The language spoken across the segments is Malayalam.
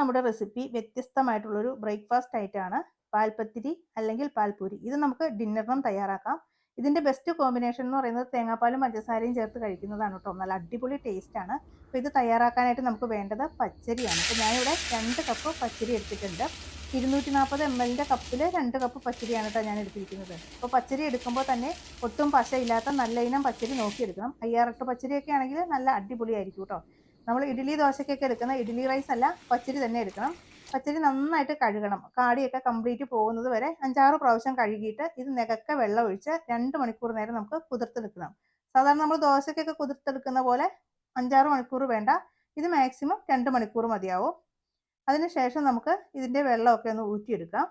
നമ്മുടെ റെസിപ്പി വ്യത്യസ്തമായിട്ടുള്ളൊരു ബ്രേക്ക്ഫാസ്റ്റ് ആയിട്ടാണ് പാൽപത്തിരി അല്ലെങ്കിൽ പാൽപൂരി. ഇത് നമുക്ക് ഡിന്നറിനും തയ്യാറാക്കാം. ഇതിൻ്റെ ബെസ്റ്റ് കോമ്പിനേഷൻ എന്ന് പറയുന്നത് തേങ്ങാപ്പാലും പഞ്ചസാരയും ചേർത്ത് കഴിക്കുന്നതാണ് കേട്ടോ. നല്ല അടിപൊളി ടേസ്റ്റാണ്. അപ്പോൾ ഇത് തയ്യാറാക്കാനായിട്ട് നമുക്ക് വേണ്ടത് പച്ചരിയാണ്. അപ്പോൾ ഞാനിവിടെ 2 കപ്പ് പച്ചരി എടുത്തിട്ടുണ്ട്. 240 ml കപ്പിൽ 2 കപ്പ് പച്ചരിയാണ് കേട്ടോ ഞാൻ എടുത്തിരിക്കുന്നത്. അപ്പോൾ പച്ചരി എടുക്കുമ്പോൾ തന്നെ ഒട്ടും പശയില്ലാത്ത നല്ല ഇനം പച്ചരി നോക്കിയെടുക്കണം. അയ്യാറട്ട് പച്ചരിയൊക്കെ ആണെങ്കിൽ നല്ല അടിപൊളിയായിരിക്കും കേട്ടോ. നമ്മൾ ഇഡ്ഡലി ദോശയ്ക്കൊക്കെ എടുക്കുന്ന ഇഡ്ഡലി റൈസ് അല്ല, പച്ചരി തന്നെ എടുക്കണം. പച്ചരി നന്നായിട്ട് കഴുകണം. കാടിയൊക്കെ കംപ്ലീറ്റ് പോകുന്നത് വരെ 5-6 പ്രാവശ്യം കഴുകിയിട്ട് ഇത് നികക്ക വെള്ളം ഒഴിച്ച് 2 മണിക്കൂർ നേരം നമുക്ക് കുതിർത്തെടുക്കണം. സാധാരണ നമ്മൾ ദോശയ്ക്കൊക്കെ കുതിർത്തെടുക്കുന്ന പോലെ 5-6 മണിക്കൂർ വേണ്ട, ഇത് മാക്സിമം 2 മണിക്കൂർ മതിയാവും. അതിനുശേഷം നമുക്ക് ഇതിൻ്റെ വെള്ളമൊക്കെ ഒന്ന് ഊറ്റിയെടുക്കാം.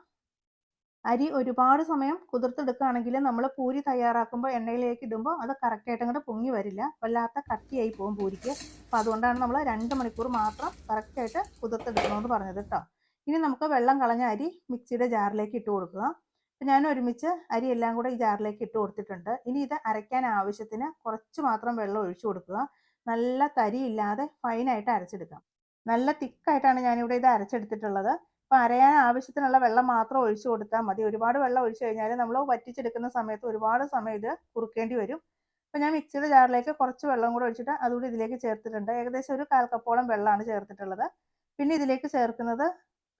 അരി ഒരുപാട് സമയം കുതിർത്തെടുക്കുകയാണെങ്കിൽ നമ്മൾ പൂരി തയ്യാറാക്കുമ്പോൾ എണ്ണയിലേക്ക് ഇടുമ്പോൾ അത് കറക്റ്റായിട്ട് അങ്ങോട്ട് പൊങ്ങി വരില്ല, വല്ലാത്ത കട്ടിയായി പോകും പൂരിക്ക്. അപ്പോൾ അതുകൊണ്ടാണ് നമ്മൾ 2 മണിക്കൂർ മാത്രം കറക്റ്റായിട്ട് കുതിർത്തെടുക്കണമെന്ന് പറഞ്ഞത് കേട്ടോ. ഇനി നമുക്ക് വെള്ളം കളഞ്ഞ അരി മിക്സിയുടെ ജാറിലേക്ക് ഇട്ട് കൊടുക്കുക. അപ്പോൾ ഞാൻ ഒരുമിച്ച് അരി എല്ലാം കൂടെ ഈ ജാറിലേക്ക് ഇട്ട് കൊടുത്തിട്ടുണ്ട്. ഇനി ഇത് അരയ്ക്കാൻ ആവശ്യത്തിന് കുറച്ച് മാത്രം വെള്ളം ഒഴിച്ചു കൊടുക്കുക. നല്ല തരിയില്ലാതെ ഫൈനായിട്ട് അരച്ചെടുക്കാം. നല്ല തിക്കായിട്ടാണ് ഞാനിവിടെ ഇത് അരച്ചെടുത്തിട്ടുള്ളത്. അപ്പോൾ അരയാൻ ആവശ്യത്തിനുള്ള വെള്ളം മാത്രം ഒഴിച്ചു കൊടുത്താൽ മതി. ഒരുപാട് വെള്ളം ഒഴിച്ചു കഴിഞ്ഞാൽ നമ്മൾ വറ്റിച്ചെടുക്കുന്ന സമയത്ത് ഒരുപാട് സമയം ഇത് കുറുക്കേണ്ടി വരും. അപ്പോൾ ഞാൻ മിക്സിയുടെ ജാറിലേക്ക് കുറച്ച് വെള്ളം കൂടെ ഒഴിച്ചിട്ട് അതുകൂടി ഇതിലേക്ക് ചേർത്തിട്ടുണ്ട്. ഏകദേശം ഒരു 1/4 കപ്പോളം വെള്ളമാണ് ചേർത്തിട്ടുള്ളത്. പിന്നെ ഇതിലേക്ക് ചേർക്കുന്നത്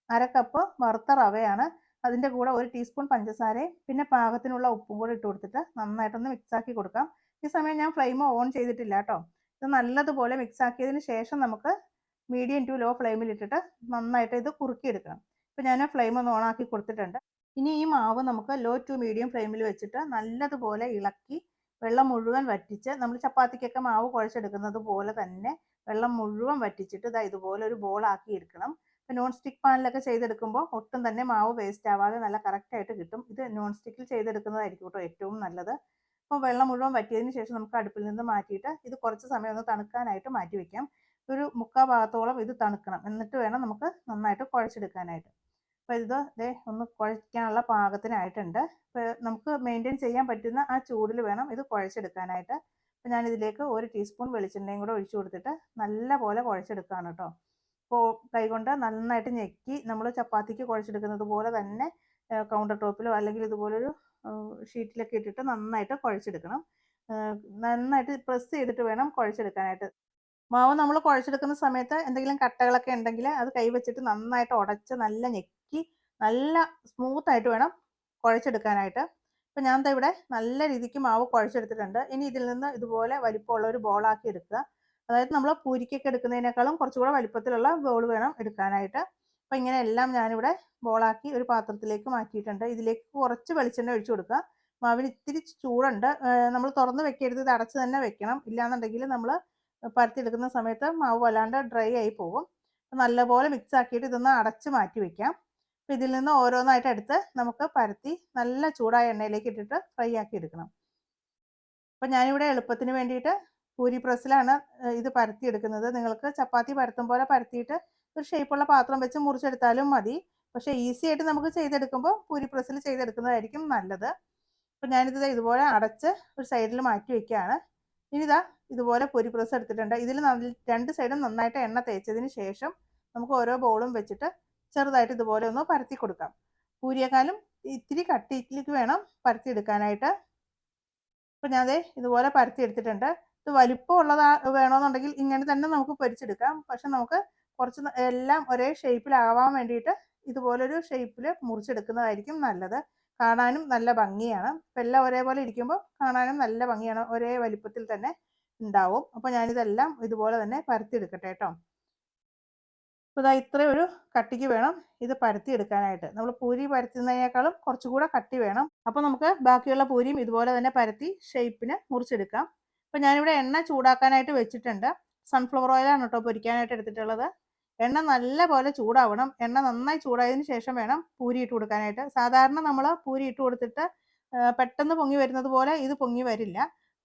1/2 കപ്പ് വറുത്ത റവയാണ്. അതിൻ്റെ കൂടെ 1 ടീസ്പൂൺ പഞ്ചസാരയും പിന്നെ പാകത്തിനുള്ള ഉപ്പും കൂടെ ഇട്ട് കൊടുത്തിട്ട് നന്നായിട്ടൊന്ന് മിക്സാക്കി കൊടുക്കാം. ഈ സമയം ഞാൻ ഫ്ലെയിം ഓൺ ചെയ്തിട്ടില്ല കേട്ടോ. ഇത് നല്ലതുപോലെ മിക്സാക്കിയതിന് ശേഷം നമുക്ക് മീഡിയം ടു ലോ ഫ്ലെയിമിൽ ഇട്ടിട്ട് നന്നായിട്ട് ഇത് കുറുക്കിയെടുക്കണം. ഇപ്പോൾ ഞാൻ ഫ്ലെയിം ഒന്ന് ഓണാക്കി കൊടുത്തിട്ടുണ്ട്. ഇനി ഈ മാവ് നമുക്ക് ലോ ടു മീഡിയം ഫ്ലെയിമിൽ വെച്ചിട്ട് നല്ലതുപോലെ ഇളക്കി വെള്ളം മുഴുവൻ വറ്റിച്ച്, നമ്മൾ ചപ്പാത്തിക്കൊക്കെ മാവ് കുഴച്ചെടുക്കുന്നത് പോലെ തന്നെ വെള്ളം മുഴുവൻ വറ്റിച്ചിട്ട് ഇതാ ഇതുപോലെ ഒരു ബോളാക്കി എടുക്കണം. ഇപ്പോൾ നോൺ സ്റ്റിക്ക് പാനിലൊക്കെ ചെയ്തെടുക്കുമ്പോൾ ഒട്ടും തന്നെ മാവ് വേസ്റ്റ് ആവാതെ നല്ല കറക്റ്റായിട്ട് കിട്ടും. ഇത് നോൺ സ്റ്റിക്കിൽ ചെയ്തെടുക്കുന്നതായിരിക്കും കേട്ടോ ഏറ്റവും നല്ലത്. അപ്പോൾ വെള്ളം മുഴുവൻ വറ്റിയതിന് ശേഷം നമുക്ക് അടുപ്പിൽ നിന്ന് മാറ്റിയിട്ട് ഇത് കുറച്ച് സമയം ഒന്ന് തണുക്കാനായിട്ട് മാറ്റി വയ്ക്കാം. ഒരു 3/4 ഭാഗത്തോളം ഇത് തണുക്കണം. എന്നിട്ട് വേണം നമുക്ക് നന്നായിട്ട് കുഴച്ചെടുക്കാനായിട്ട്. അപ്പോൾ ഇത് ഒന്ന് കുഴയ്ക്കാനുള്ള പാകത്തിനായിട്ടുണ്ട്. അപ്പോൾ നമുക്ക് മെയിൻറ്റെയിൻ ചെയ്യാൻ പറ്റുന്ന ആ ചൂടിൽ വേണം ഇത് കുഴച്ചെടുക്കാനായിട്ട്. അപ്പോൾ ഞാനിതിലേക്ക് 1 ടീസ്പൂൺ വെളിച്ചെണ്ണയും കൂടെ ഒഴിച്ചു കൊടുത്തിട്ട് നല്ല പോലെ കുഴച്ചെടുക്കുകയാണ് കേട്ടോ. അപ്പോൾ കൈകൊണ്ട് നന്നായിട്ട് ഞെക്കി നമ്മൾ ചപ്പാത്തിക്ക് കുഴച്ചെടുക്കുന്നത് പോലെ തന്നെ കൗണ്ടർ ടോപ്പിലോ അല്ലെങ്കിൽ ഇതുപോലൊരു ഷീറ്റിലൊക്കെ ഇട്ടിട്ട് നന്നായിട്ട് കുഴച്ചെടുക്കണം. നന്നായിട്ട് പ്രസ് ചെയ്തിട്ട് വേണം കുഴച്ചെടുക്കാനായിട്ട്. മാവ് നമ്മൾ കുഴച്ചെടുക്കുന്ന സമയത്ത് എന്തെങ്കിലും കട്ടകളൊക്കെ ഉണ്ടെങ്കിൽ അത് കൈ വെച്ചിട്ട് നന്നായിട്ട് ഉടച്ച് നല്ല ഞെക്കി നല്ല സ്മൂത്തായിട്ട് വേണം കുഴച്ചെടുക്കാനായിട്ട്. അപ്പോൾ ഞാൻ ഇവിടെ നല്ല രീതിക്ക് മാവ് കുഴച്ചെടുത്തിട്ടുണ്ട്. ഇനി ഇതിൽ നിന്ന് ഇതുപോലെ വലിപ്പമുള്ള ഒരു ബോളാക്കി എടുക്കുക. അതായത് നമ്മൾ പൂരിക്കൊക്കെ എടുക്കുന്നതിനേക്കാളും കുറച്ചുകൂടെ വലിപ്പത്തിലുള്ള ബോൾ വേണം എടുക്കാനായിട്ട്. അപ്പോൾ ഇങ്ങനെ എല്ലാം ഞാനിവിടെ ബോളാക്കി ഒരു പാത്രത്തിലേക്ക് മാറ്റിയിട്ടുണ്ട്. ഇതിലേക്ക് കുറച്ച് വെളിച്ചെണ്ണ ഒഴിച്ചു കൊടുക്കുക. മാവിന് ഇത്തിരി ചൂടുണ്ട്, നമ്മൾ തുറന്ന് വെക്കരുത്, ഇത് അടച്ച് തന്നെ വെക്കണം. ഇല്ലാന്നുണ്ടെങ്കിൽ നമ്മൾ പരത്തിയെടുക്കുന്ന സമയത്ത് മാവ് വല്ലാണ്ട് ഡ്രൈ ആയി പോകും. നല്ലപോലെ മിക്സ് ആക്കിയിട്ട് ഇതൊന്ന് അടച്ച് മാറ്റി വെക്കാം. അപ്പോൾ ഇതിൽ നിന്ന് ഓരോന്നായിട്ട് എടുത്ത് നമുക്ക് പരത്തി നല്ല ചൂടായ എണ്ണയിലേക്ക് ഇട്ടിട്ട് ഫ്രൈ ആക്കി എടുക്കണം. അപ്പോൾ ഞാനിവിടെ എളുപ്പത്തിന് വേണ്ടിയിട്ട് പൂരി പ്രസ്സിലാണ് ഇത് പരത്തിയെടുക്കുന്നത്. നിങ്ങൾക്ക് ചപ്പാത്തി പരത്തും പോലെ പരത്തിയിട്ട് ഒരു ഷേപ്പുള്ള പാത്രം വെച്ച് മുറിച്ചെടുത്താലും മതി. പക്ഷേ ഈസി ആയിട്ട് നമുക്ക് ചെയ്തെടുക്കുമ്പോൾ പൂരി പ്രസ്സിൽ ചെയ്തെടുക്കുന്നതായിരിക്കും നല്ലത്. അപ്പോൾ ഞാനിത് ഇതുപോലെ അടച്ച് ഒരു സൈഡിൽ മാറ്റി വയ്ക്കുകയാണ്. ഇനി ഇതുപോലെ പൂരി പ്രസ് എടുത്തിട്ടുണ്ട്. ഇതിൽ 2 സൈഡും നന്നായിട്ട് എണ്ണ തേച്ചതിന് ശേഷം നമുക്ക് ഓരോ ബോളും വെച്ചിട്ട് ചെറുതായിട്ട് ഇതുപോലെ ഒന്ന് പരത്തി കൊടുക്കാം. പൂരിയേക്കാളും ഇത്തിരി കട്ടിയിലേക്ക് വേണം പരത്തി എടുക്കാനായിട്ട്. അപ്പോൾ ഞാൻ ഇതുപോലെ പരത്തി എടുത്തിട്ടുണ്ട്. ഇത് വലിപ്പമുള്ളതാ വേണമെന്നുണ്ടെങ്കിൽ ഇങ്ങനെ തന്നെ നമുക്ക് പൊരിച്ചെടുക്കാം. പക്ഷെ നമുക്ക് കുറച്ച് എല്ലാം ഒരേ ഷേപ്പിലാവാൻ വേണ്ടിയിട്ട് ഇതുപോലൊരു ഷേപ്പിൽ മുറിച്ചെടുക്കുന്നതായിരിക്കും നല്ലത്. കാണാനും നല്ല ഭംഗിയാണ്. അപ്പോൾ എല്ലാം ഒരേപോലെ ഇരിക്കുമ്പോൾ കാണാനും നല്ല ഭംഗിയാണ്, ഒരേ വലിപ്പത്തിൽ തന്നെ ഉണ്ടാവും. അപ്പോൾ ഞാനിതെല്ലാം ഇതുപോലെ തന്നെ പരത്തിയെടുക്കട്ടെ കേട്ടോ. അപ്പോൾ ഇത്രയും ഒരു കട്ടിക്ക് വേണം ഇത് പരത്തിയെടുക്കാനായിട്ട്. നമ്മൾ പൂരി പരത്തുന്നതിനേക്കാളും കുറച്ചുകൂടെ കട്ടി വേണം. അപ്പോൾ നമുക്ക് ബാക്കിയുള്ള പൂരിയും ഇതുപോലെ തന്നെ പരത്തി ഷേപ്പിന് മുറിച്ചെടുക്കാം. അപ്പോൾ ഞാനിവിടെ എണ്ണ ചൂടാക്കാനായിട്ട് വെച്ചിട്ടുണ്ട്. സൺഫ്ലവർ ഓയിലാണ് കേട്ടോ പൊരിക്കാനായിട്ട് എടുത്തിട്ടുള്ളത്. എണ്ണ നല്ല പോലെ ചൂടാവണം. എണ്ണ നന്നായി ചൂടായതിന് ശേഷം വേണം പൂരി ഇട്ട് കൊടുക്കാനായിട്ട്. സാധാരണ നമ്മൾ പൂരി ഇട്ട് കൊടുത്തിട്ട് പെട്ടെന്ന് പൊങ്ങി വരുന്നത് പോലെ ഇത് പൊങ്ങി വരില്ല.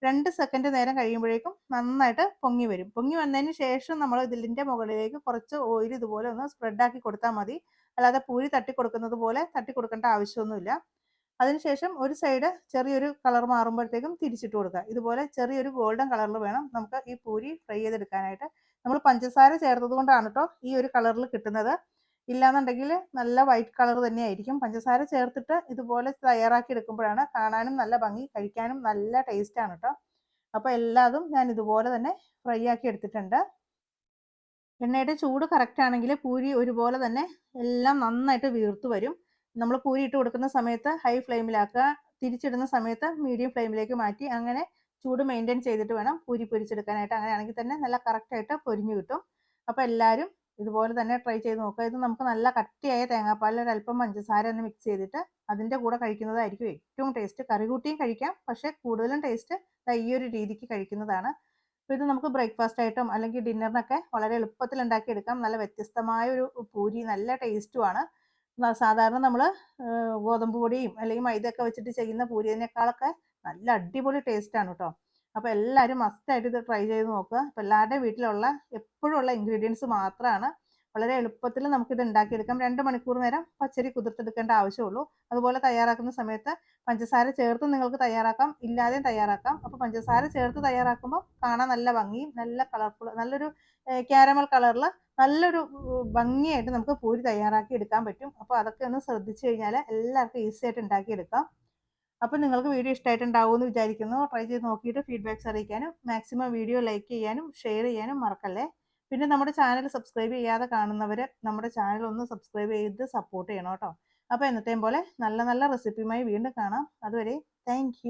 2 സെക്കൻഡ് നേരം കഴിയുമ്പോഴേക്കും നന്നായിട്ട് പൊങ്ങി വരും. പൊങ്ങി വന്നതിന് ശേഷം നമ്മൾ ഇതിൻ്റെ മുകളിലേക്ക് കുറച്ച് ഓയിൽ ഇതുപോലെ ഒന്ന് സ്പ്രെഡാക്കി കൊടുത്താൽ മതി. അല്ലാതെ പൂരി തട്ടിക്കൊടുക്കുന്നത് പോലെ തട്ടിക്കൊടുക്കേണ്ട ആവശ്യമൊന്നുമില്ല. അതിനുശേഷം ഒരു സൈഡ് ചെറിയൊരു കളർ മാറുമ്പോഴത്തേക്കും തിരിച്ചിട്ട് കൊടുക്കുക. ഇതുപോലെ ചെറിയൊരു ഗോൾഡൻ കളറിൽ വേണം നമുക്ക് ഈ പൂരി ഫ്രൈ ചെയ്തെടുക്കാനായിട്ട്. നമ്മൾ പഞ്ചസാര ചേർത്തത് കൊണ്ടാണ് കേട്ടോ ഈ ഒരു കളറിൽ കിട്ടുന്നത്. ഇല്ലാന്നുണ്ടെങ്കിൽ നല്ല വൈറ്റ് കളർ തന്നെയായിരിക്കും. പഞ്ചസാര ചേർത്തിട്ട് ഇതുപോലെ തയ്യാറാക്കി എടുക്കുമ്പോഴാണ് കാണാനും നല്ല ഭംഗി, കഴിക്കാനും നല്ല ടേസ്റ്റാണ് കേട്ടോ. അപ്പോൾ എല്ലാതും ഞാൻ ഇതുപോലെ തന്നെ ഫ്രൈ ആക്കി എടുത്തിട്ടുണ്ട്. എണ്ണയുടെ ചൂട് കറക്റ്റ് ആണെങ്കിൽ പൂരി ഒരുപോലെ തന്നെ എല്ലാം നന്നായിട്ട് വീർത്ത് വരും. നമ്മൾ പൂരി ഇട്ട് കൊടുക്കുന്ന സമയത്ത് ഹൈ ഫ്ലെയിമിലാക്കുക, തിരിച്ചിടുന്ന സമയത്ത് മീഡിയം ഫ്ലെയിമിലേക്ക് മാറ്റി അങ്ങനെ ചൂട് മെയിൻറ്റെയിൻ ചെയ്തിട്ട് വേണം പൂരി പൊരിച്ചെടുക്കാനായിട്ട്. അങ്ങനെയാണെങ്കിൽ തന്നെ നല്ല കറക്റ്റായിട്ട് പൊരിഞ്ഞു കിട്ടും. അപ്പോൾ എല്ലാവരും ഇതുപോലെ തന്നെ ട്രൈ ചെയ്ത് നോക്കുക. ഇത് നമുക്ക് നല്ല കട്ടിയായ തേങ്ങാപ്പാലിൽ ഒരല്പം പഞ്ചസാര ഒന്ന് മിക്സ് ചെയ്തിട്ട് അതിൻ്റെ കൂടെ കഴിക്കുന്നതായിരിക്കും ഏറ്റവും ടേസ്റ്റ്. കറി കൂട്ടിയും കഴിക്കാം, പക്ഷേ കൂടുതലും ടേസ്റ്റ് ഈ ഒരു രീതിക്ക് കഴിക്കുന്നതാണ്. അപ്പോൾ ഇത് നമുക്ക് ബ്രേക്ക്ഫാസ്റ്റ് ആയിട്ടും അല്ലെങ്കിൽ ഡിന്നറിനൊക്കെ വളരെ എളുപ്പത്തിൽ ഉണ്ടാക്കിയെടുക്കാം. നല്ല വ്യത്യസ്തമായ ഒരു പൂരി, നല്ല ടേസ്റ്റുമാണ്. സാധാരണ നമ്മൾ ഗോതമ്പ് പൊടിയും അല്ലെങ്കിൽ മൈദയൊക്കെ വെച്ചിട്ട് ചെയ്യുന്ന പൂരിനേക്കാളൊക്കെ നല്ല അടിപൊളി ടേസ്റ്റാണ് കേട്ടോ. അപ്പോൾ എല്ലാവരും മസ്റ്റായിട്ട് ഇത് ട്രൈ ചെയ്ത് നോക്കുക. അപ്പോൾ എല്ലാവരുടെയും വീട്ടിലുള്ള എപ്പോഴും ഉള്ള ഇൻഗ്രീഡിയൻസ് മാത്രമാണ്. വളരെ എളുപ്പത്തിൽ നമുക്കിത് ഉണ്ടാക്കിയെടുക്കാം. 2 മണിക്കൂർ നേരം പച്ചരി കുതിർത്തെടുക്കേണ്ട ആവശ്യമുള്ളൂ. അതുപോലെ തയ്യാറാക്കുന്ന സമയത്ത് പഞ്ചസാര ചേർത്ത് നിങ്ങൾക്ക് തയ്യാറാക്കാം, ഇല്ലാതെയും തയ്യാറാക്കാം. അപ്പോൾ പഞ്ചസാര ചേർത്ത് തയ്യാറാക്കുമ്പോൾ കാണാൻ നല്ല ഭംഗിയും നല്ല കളർഫുൾ, നല്ലൊരു കാരമൽ കളറിൽ നല്ലൊരു ഭംഗിയായിട്ട് നമുക്ക് പൂരി തയ്യാറാക്കി എടുക്കാൻ പറ്റും. അപ്പോൾ അതൊക്കെ ഒന്ന് ശ്രദ്ധിച്ചു കഴിഞ്ഞാൽ എല്ലാവർക്കും ഈസി ആയിട്ട് ഉണ്ടാക്കിയെടുക്കാം. അപ്പോൾ നിങ്ങൾക്ക് വീഡിയോ ഇഷ്ടമായിട്ടുണ്ടാവുമെന്ന് വിചാരിക്കുന്നു. ട്രൈ ചെയ്ത് നോക്കിയിട്ട് ഫീഡ്ബാക്ക്സ് അറിയിക്കാനും മാക്സിമം വീഡിയോ ലൈക്ക് ചെയ്യാനും ഷെയർ ചെയ്യാനും മറക്കല്ലേ. പിന്നെ നമ്മുടെ ചാനൽ സബ്സ്ക്രൈബ് ചെയ്യാതെ കാണുന്നവർ നമ്മുടെ ചാനൽ ഒന്ന് സബ്സ്ക്രൈബ് ചെയ്ത് സപ്പോർട്ട് ചെയ്യണം കേട്ടോ. അപ്പോൾ എന്നത്തെയും പോലെ നല്ല നല്ല റെസിപ്പിയുമായി വീണ്ടും കാണാം. അതുവരെ താങ്ക്